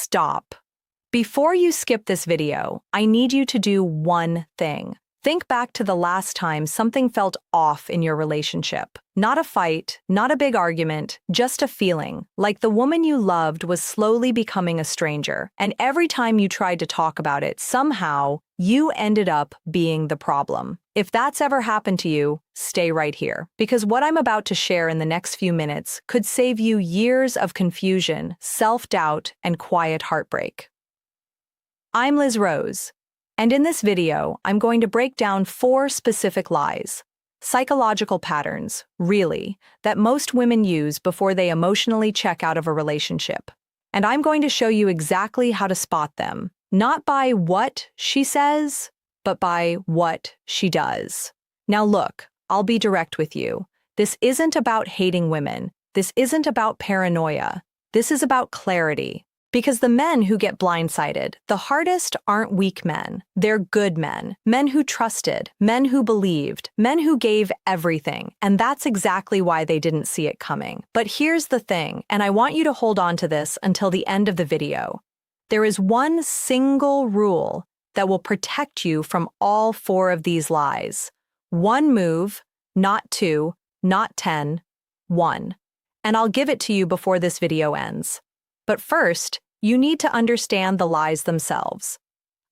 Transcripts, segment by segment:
stop. Before you skip this video, I need you to do one thing. Think back to the last time something felt off in your relationship. Not a fight, not a big argument, just a feeling, like the woman you loved was slowly becoming a stranger, and every time you tried to talk about it, somehow, you ended up being the problem. If that's ever happened to you, stay right here, because what I'm about to share in the next few minutes could save you years of confusion, self-doubt, and quiet heartbreak. I'm Liz Rose. And in this video, I'm going to break down 4 specific lies, psychological patterns, really, that most women use before they emotionally check out of a relationship. And I'm going to show you exactly how to spot them, not by what she says, but by what she does. Now look, I'll be direct with you. This isn't about hating women. This isn't about paranoia. This is about clarity. Because the men who get blindsided, the hardest aren't weak men. They're good men, men who trusted, men who believed, men who gave everything. And that's exactly why they didn't see it coming. But here's the thing, and I want you to hold on to this until the end of the video. There is one single rule that will protect you from all 4 of these lies. One move, not 2, not 10, 1. And I'll give it to you before this video ends. But first, you need to understand the lies themselves.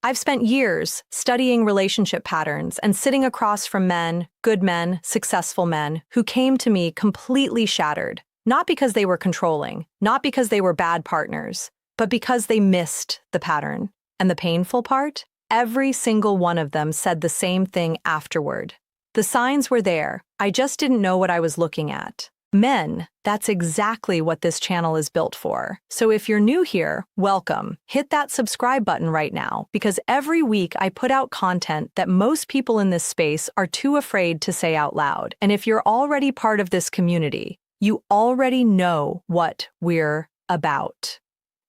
I've spent years studying relationship patterns and sitting across from men, good men, successful men, who came to me completely shattered, not because they were controlling, not because they were bad partners, but because they missed the pattern. And the painful part? Every single one of them said the same thing afterward. The signs were there, I just didn't know what I was looking at. Men, that's exactly what this channel is built for. So if you're new here, welcome. Hit that subscribe button right now, because every week I put out content that most people in this space are too afraid to say out loud. And if you're already part of this community, you already know what we're about.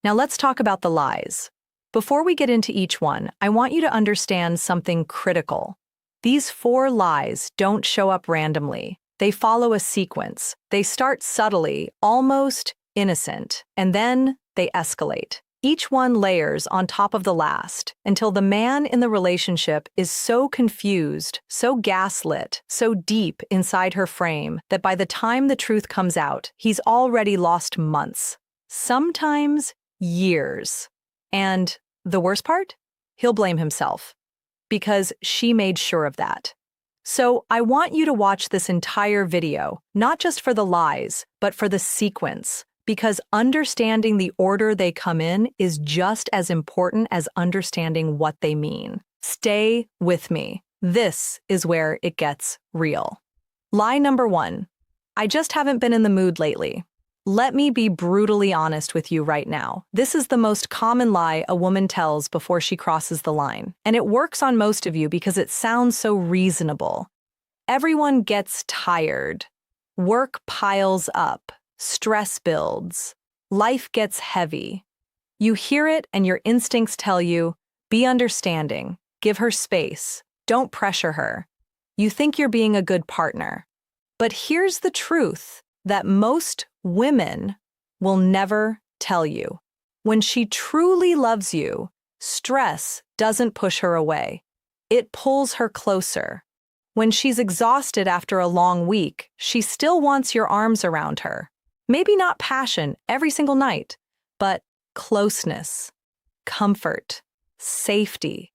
Now let's talk about the lies. Before we get into each one, I want you to understand something critical. These 4 lies don't show up randomly. They follow a sequence. They start subtly, almost innocent, and then they escalate. Each one layers on top of the last until the man in the relationship is so confused, so gaslit, so deep inside her frame that by the time the truth comes out, he's already lost months, sometimes years. And the worst part? He'll blame himself, because she made sure of that. So I want you to watch this entire video, not just for the lies, but for the sequence, because understanding the order they come in is just as important as understanding what they mean. Stay with me. This is where it gets real. Lie number 1. I just haven't been in the mood lately. Let me be brutally honest with you right now. This is the most common lie a woman tells before she crosses the line. And it works on most of you because it sounds so reasonable. Everyone gets tired. Work piles up. Stress builds. Life gets heavy. You hear it and your instincts tell you, be understanding. Give her space. Don't pressure her. You think you're being a good partner. But here's the truth that most women will never tell you. When she truly loves you, stress doesn't push her away. It pulls her closer. When she's exhausted after a long week, she still wants your arms around her. Maybe not passion every single night, but closeness, comfort, safety,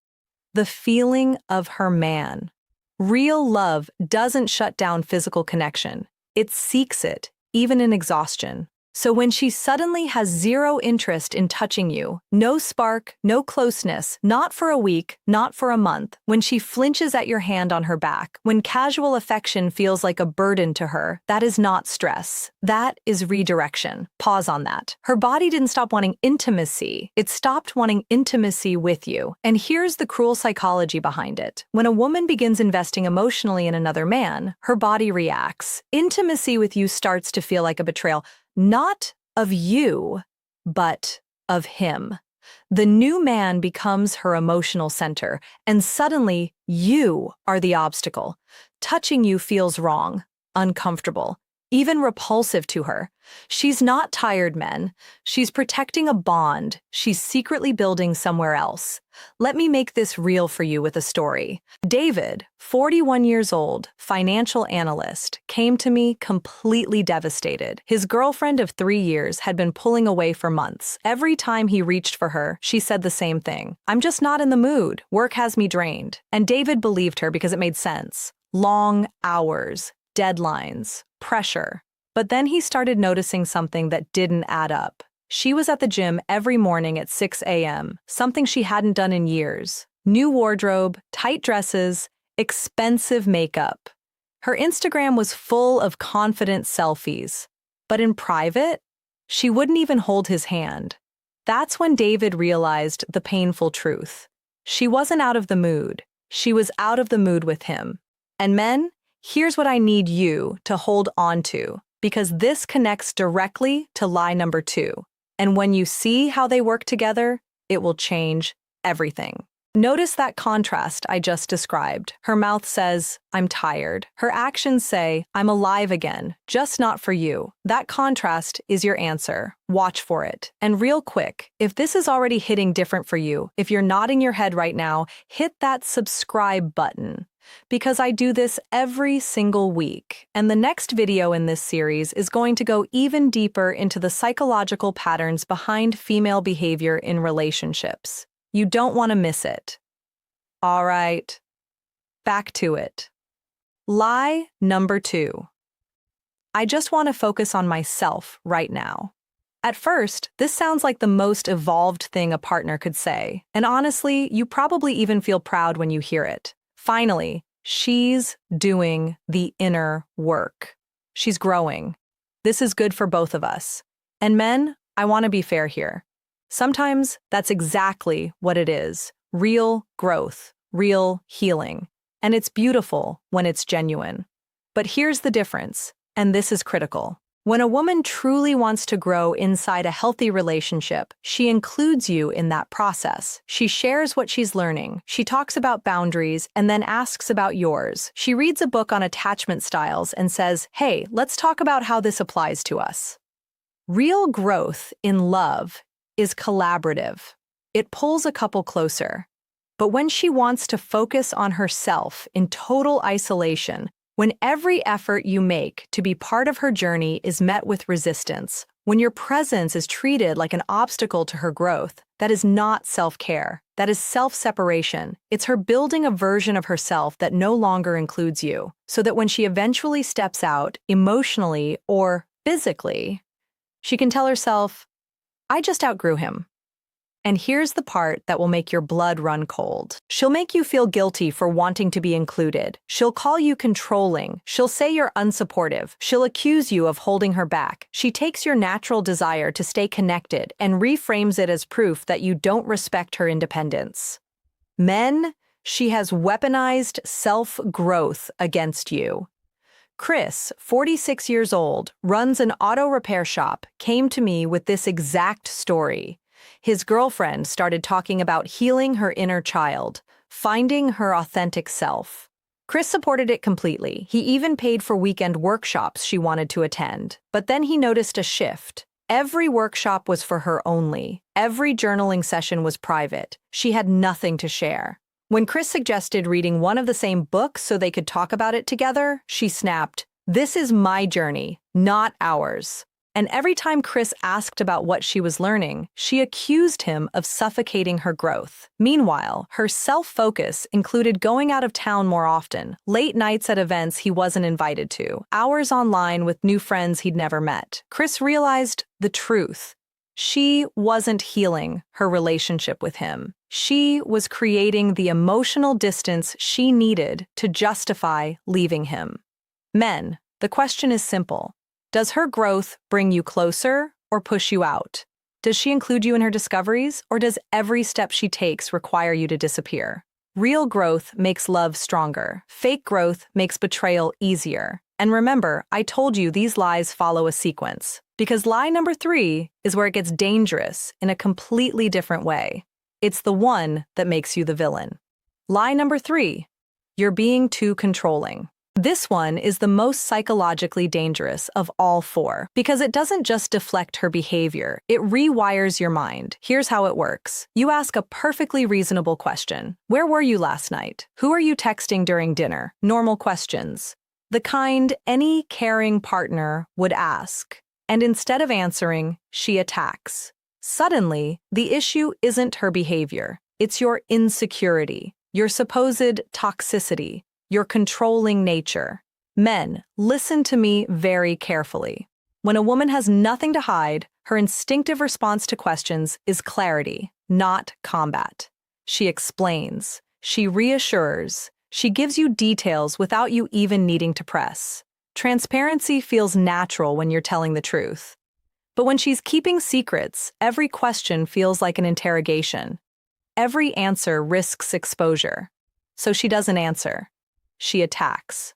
the feeling of her man. Real love doesn't shut down physical connection. It seeks it, even in exhaustion. So when she suddenly has zero interest in touching you, no spark, no closeness, not for a week, not for a month, when she flinches at your hand on her back, when casual affection feels like a burden to her, that is not stress. That is redirection. Pause on that. Her body didn't stop wanting intimacy. It stopped wanting intimacy with you. And here's the cruel psychology behind it. When a woman begins investing emotionally in another man, her body reacts. Intimacy with you starts to feel like a betrayal. Not of you, but of him. The new man becomes her emotional center, and suddenly you are the obstacle. Touching you feels wrong, uncomfortable, even repulsive to her. She's not tired, men. She's protecting a bond she's secretly building somewhere else. Let me make this real for you with a story. David, 41 years old, financial analyst, came to me completely devastated. His girlfriend of 3 years had been pulling away for months. Every time he reached for her, she said the same thing. "I'm just not in the mood. Work has me drained." And David believed her because it made sense. Long hours, deadlines, pressure. But then he started noticing something that didn't add up. She was at the gym every morning at 6 a.m., something she hadn't done in years. New wardrobe, tight dresses, expensive makeup. Her Instagram was full of confident selfies. But in private, she wouldn't even hold his hand. That's when David realized the painful truth. She wasn't out of the mood. She was out of the mood with him. And men, here's what I need you to hold on to, because this connects directly to lie number 2. And when you see how they work together, it will change everything. Notice that contrast I just described. Her mouth says, "I'm tired." Her actions say, "I'm alive again, just not for you." That contrast is your answer. Watch for it. And real quick, if this is already hitting different for you, if you're nodding your head right now, hit that subscribe button. Because I do this every single week, and the next video in this series is going to go even deeper into the psychological patterns behind female behavior in relationships. You don't want to miss it. All right, back to it. Lie number 2. I just want to focus on myself right now. At first, this sounds like the most evolved thing a partner could say, and honestly, you probably even feel proud when you hear it. Finally, she's doing the inner work. She's growing. This is good for both of us. And men, I want to be fair here. Sometimes that's exactly what it is. Real growth, real healing. And it's beautiful when it's genuine. But here's the difference, and this is critical. When a woman truly wants to grow inside a healthy relationship, she includes you in that process. She shares what she's learning. She talks about boundaries and then asks about yours. She reads a book on attachment styles and says, "Hey, let's talk about how this applies to us." Real growth in love is collaborative. It pulls a couple closer. But when she wants to focus on herself in total isolation, when every effort you make to be part of her journey is met with resistance, when your presence is treated like an obstacle to her growth, that is not self-care. That is self-separation. It's her building a version of herself that no longer includes you, so that when she eventually steps out, emotionally or physically, she can tell herself, "I just outgrew him." And here's the part that will make your blood run cold. She'll make you feel guilty for wanting to be included. She'll call you controlling. She'll say you're unsupportive. She'll accuse you of holding her back. She takes your natural desire to stay connected and reframes it as proof that you don't respect her independence. Men, she has weaponized self-growth against you. Chris, 46 years old, runs an auto repair shop, came to me with this exact story. His girlfriend started talking about healing her inner child, finding her authentic self. Chris supported it completely. He even paid for weekend workshops she wanted to attend. But then he noticed a shift. Every workshop was for her only. Every journaling session was private. She had nothing to share. When Chris suggested reading one of the same books so they could talk about it together, she snapped, "This is my journey, not ours." And every time Chris asked about what she was learning, she accused him of suffocating her growth. Meanwhile, her self-focus included going out of town more often, late nights at events he wasn't invited to, hours online with new friends he'd never met. Chris realized the truth. She wasn't healing her relationship with him. She was creating the emotional distance she needed to justify leaving him. Men, the question is simple. Does her growth bring you closer or push you out? Does she include you in her discoveries, or does every step she takes require you to disappear? Real growth makes love stronger. Fake growth makes betrayal easier. And remember, I told you these lies follow a sequence. Because lie number 3 is where it gets dangerous in a completely different way. It's the one that makes you the villain. Lie number 3, you're being too controlling. This one is the most psychologically dangerous of all four because it doesn't just deflect her behavior, it rewires your mind. Here's how it works. You ask a perfectly reasonable question. Where were you last night? Who are you texting during dinner? Normal questions. The kind any caring partner would ask. And instead of answering, she attacks. Suddenly, the issue isn't her behavior. It's your insecurity, your supposed toxicity, your controlling nature. Men, listen to me very carefully. When a woman has nothing to hide, her instinctive response to questions is clarity, not combat. She explains, she reassures, she gives you details without you even needing to press. Transparency feels natural when you're telling the truth. But when she's keeping secrets, every question feels like an interrogation. Every answer risks exposure. So she doesn't answer. She attacks.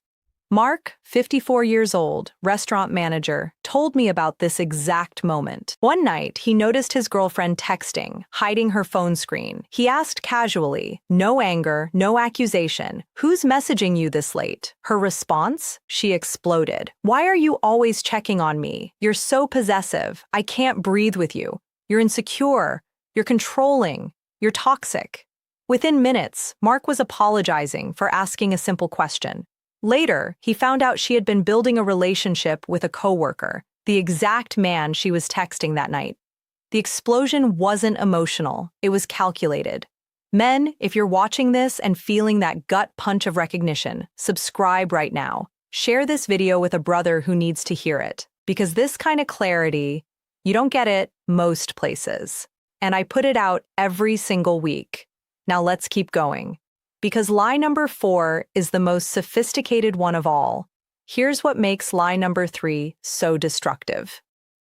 Mark, 54 years old, restaurant manager, told me about this exact moment. One night, he noticed his girlfriend texting, hiding her phone screen. He asked casually, no anger, no accusation, "Who's messaging you this late?" Her response? She exploded. "Why are you always checking on me? You're so possessive. I can't breathe with you. You're insecure. You're controlling. You're toxic." Within minutes, Mark was apologizing for asking a simple question. Later, he found out she had been building a relationship with a coworker, the exact man she was texting that night. The explosion wasn't emotional, it was calculated. Men, if you're watching this and feeling that gut punch of recognition, subscribe right now. Share this video with a brother who needs to hear it, because this kind of clarity, you don't get it most places. And I put it out every single week. Now let's keep going. Because lie number 4 is the most sophisticated one of all. Here's what makes lie number 3 so destructive.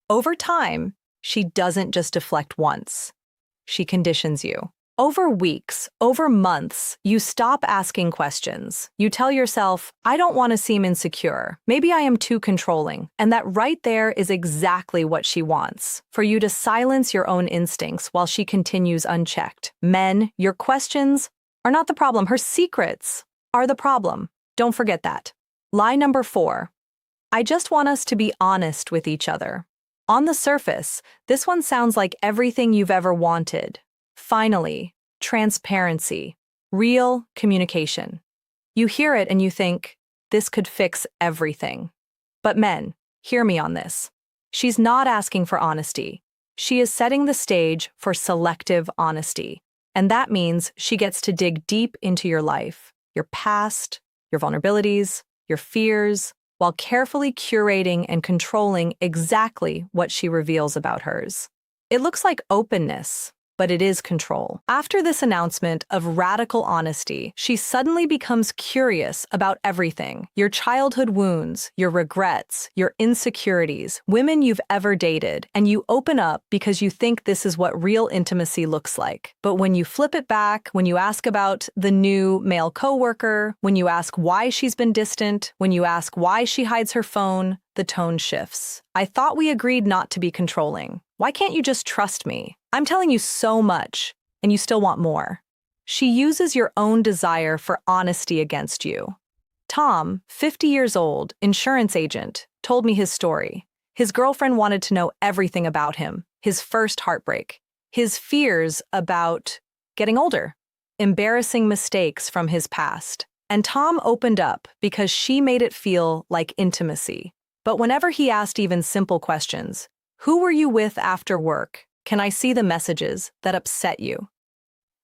Over time, she doesn't just deflect once. She conditions you. Over weeks, over months, you stop asking questions. You tell yourself, I don't want to seem insecure. Maybe I am too controlling. And that right there is exactly what she wants. For you to silence your own instincts while she continues unchecked. Men, your questions are not the problem. Her secrets are the problem. Don't forget that. Lie number 4. I just want us to be honest with each other. On the surface, this one sounds like everything you've ever wanted. Finally, transparency, real communication. You hear it and you think, this could fix everything. But men, hear me on this. She's not asking for honesty. She is setting the stage for selective honesty. And that means she gets to dig deep into your life, your past, your vulnerabilities, your fears, while carefully curating and controlling exactly what she reveals about hers. It looks like openness, but it is control. After this announcement of radical honesty, she suddenly becomes curious about everything. Your childhood wounds, your regrets, your insecurities, women you've ever dated, and you open up because you think this is what real intimacy looks like. But when you flip it back, when you ask about the new male coworker, when you ask why she's been distant, when you ask why she hides her phone, the tone shifts. I thought we agreed not to be controlling. Why can't you just trust me? I'm telling you so much, and you still want more. She uses your own desire for honesty against you. Tom, 50 years old, insurance agent, told me his story. His girlfriend wanted to know everything about him, his first heartbreak, his fears about getting older, embarrassing mistakes from his past. And Tom opened up because she made it feel like intimacy. But whenever he asked even simple questions, who were you with after work? Can I see the messages that upset you?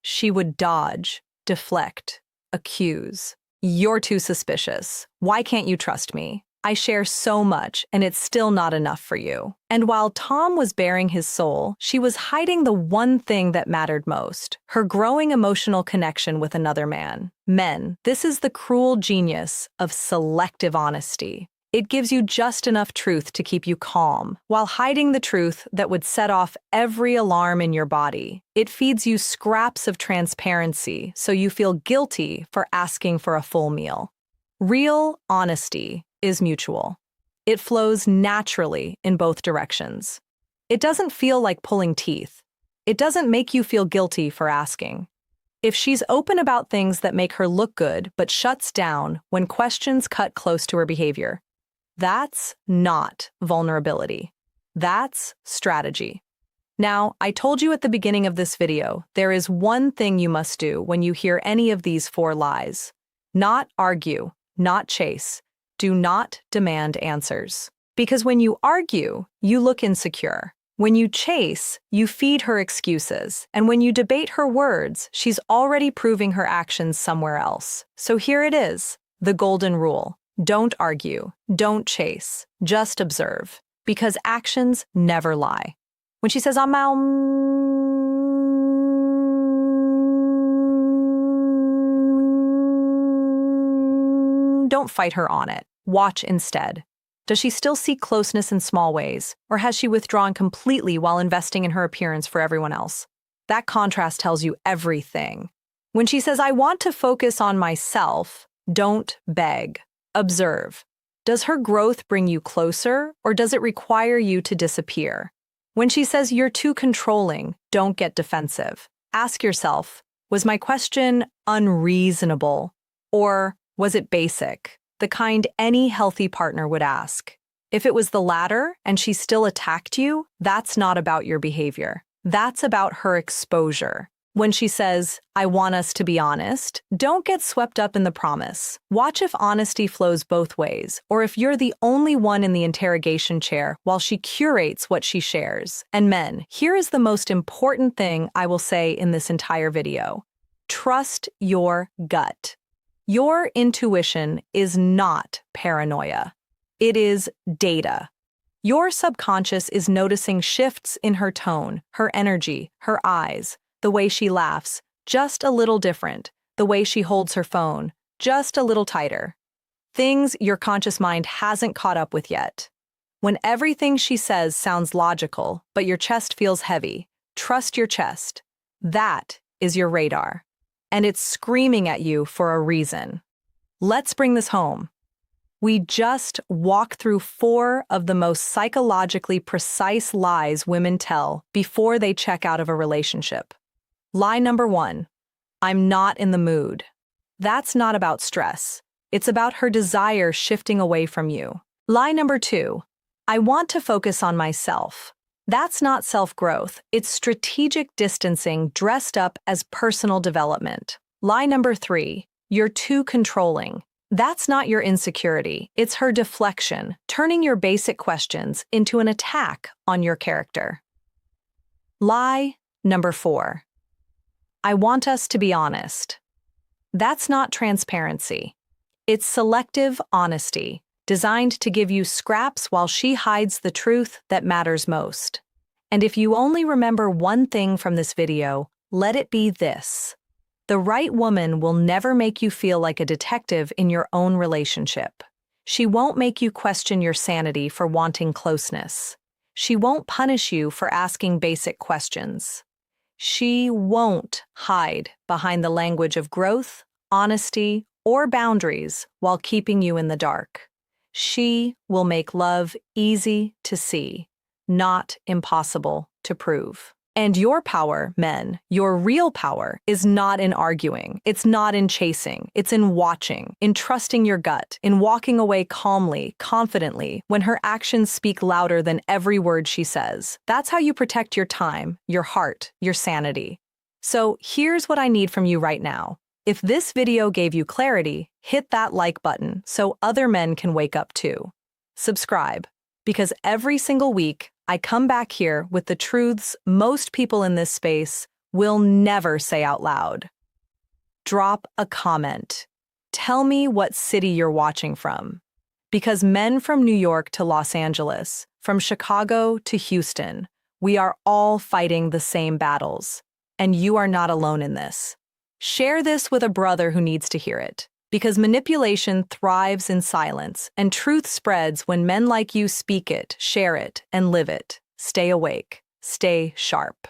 She would dodge, deflect, accuse. You're too suspicious. Why can't you trust me? I share so much, and it's still not enough for you. And while Tom was baring his soul, she was hiding the one thing that mattered most, her growing emotional connection with another man. Men, this is the cruel genius of selective honesty. It gives you just enough truth to keep you calm, while hiding the truth that would set off every alarm in your body. It feeds you scraps of transparency, so you feel guilty for asking for a full meal. Real honesty is mutual. It flows naturally in both directions. It doesn't feel like pulling teeth. It doesn't make you feel guilty for asking. If she's open about things that make her look good but shuts down when questions cut close to her behavior, that's not vulnerability. That's strategy. Now, I told you at the beginning of this video, there is one thing you must do when you hear any of these 4 lies. Not argue, not chase. Do not demand answers. Because when you argue, you look insecure. When you chase, you feed her excuses. And when you debate her words, she's already proving her actions somewhere else. So here it is, the golden rule. Don't argue, don't chase, just observe. Because actions never lie. When she says, don't fight her on it. Watch instead. Does she still seek closeness in small ways, or has she withdrawn completely while investing in her appearance for everyone else? That contrast tells you everything. When she says, I want to focus on myself, don't beg. Observe. Does her growth bring you closer, or does it require you to disappear? When she says you're too controlling, don't get defensive. Ask yourself, was my question unreasonable, or was it basic, the kind any healthy partner would ask? If it was the latter and she still attacked you, that's not about your behavior. That's about her exposure. When she says, I want us to be honest, don't get swept up in the promise. Watch if honesty flows both ways, or if you're the only one in the interrogation chair while she curates what she shares. And men, here is the most important thing I will say in this entire video. Trust your gut. Your intuition is not paranoia. It is data. Your subconscious is noticing shifts in her tone, her energy, her eyes, the way she laughs, just a little different, the way she holds her phone, just a little tighter. Things your conscious mind hasn't caught up with yet. When everything she says sounds logical, but your chest feels heavy, trust your chest. That is your radar. And it's screaming at you for a reason. Let's bring this home. We just walked through 4 of the most psychologically precise lies women tell before they check out of a relationship. Lie number 1, I'm not in the mood. That's not about stress. It's about her desire shifting away from you. Lie number 2, I want to focus on myself. That's not self-growth. It's strategic distancing dressed up as personal development. Lie number 3, you're too controlling. That's not your insecurity. It's her deflection, turning your basic questions into an attack on your character. Lie number 4, I want us to be honest. That's not transparency. It's selective honesty, designed to give you scraps while she hides the truth that matters most. And if you only remember one thing from this video, let it be this. The right woman will never make you feel like a detective in your own relationship. She won't make you question your sanity for wanting closeness. She won't punish you for asking basic questions. She won't hide behind the language of growth, honesty, or boundaries while keeping you in the dark. She will make love easy to see, not impossible to prove. And your power, men, your real power, is not in arguing. It's not in chasing. It's in watching, in trusting your gut, in walking away calmly, confidently, when her actions speak louder than every word she says. That's how you protect your time, your heart, your sanity. So here's what I need from you right now. If this video gave you clarity, hit that like button so other men can wake up too. Subscribe, because every single week, I come back here with the truths most people in this space will never say out loud. Drop a comment. Tell me what city you're watching from. Because men from New York to Los Angeles, from Chicago to Houston, we are all fighting the same battles. And you are not alone in this. Share this with a brother who needs to hear it. Because manipulation thrives in silence, and truth spreads when men like you speak it, share it, and live it. Stay awake. Stay sharp.